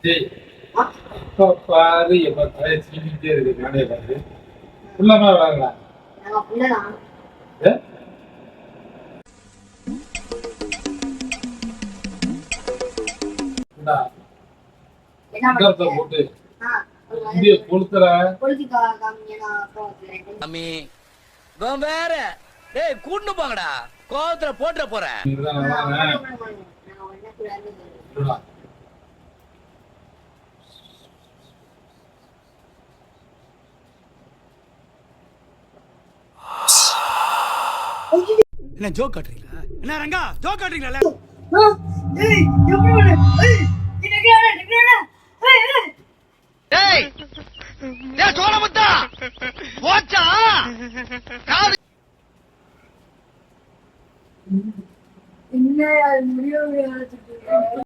டேய், எப்ப பாரு எப்ப தலையை சீவிட்டே இருக்கு நானே பாரு. உள்ளமா வாங்கலாம். நாங்க புள்ளதான். ஏ? இந்தா, என்ன இந்தாத்த பண்ணுறீங்க? போட்டு ஆ, ஒரு இந்திய கொளுத்துற. பொழுது காமிங்க, நான் அப்புறம் வந்துடுறேன். அம்மி இவன் வேற. டேய் கூட்டு போங்கடா, கோவத்துல போட்டுற போறேன். இதுதான் நான் வாங்க. நான் உடனே கூடாது. இருடா. என்ன ஜோக் காட்டுறீங்களா? என்ன ரங்கா ஜோக் காட்டுறீங்களா? ஏய், எப்படி பண்ணு? ஏய், நெக்லாடா. ஏய், ஏய். டேய் டேய் சோழமுத்தா போச்சா என்ன முடியவே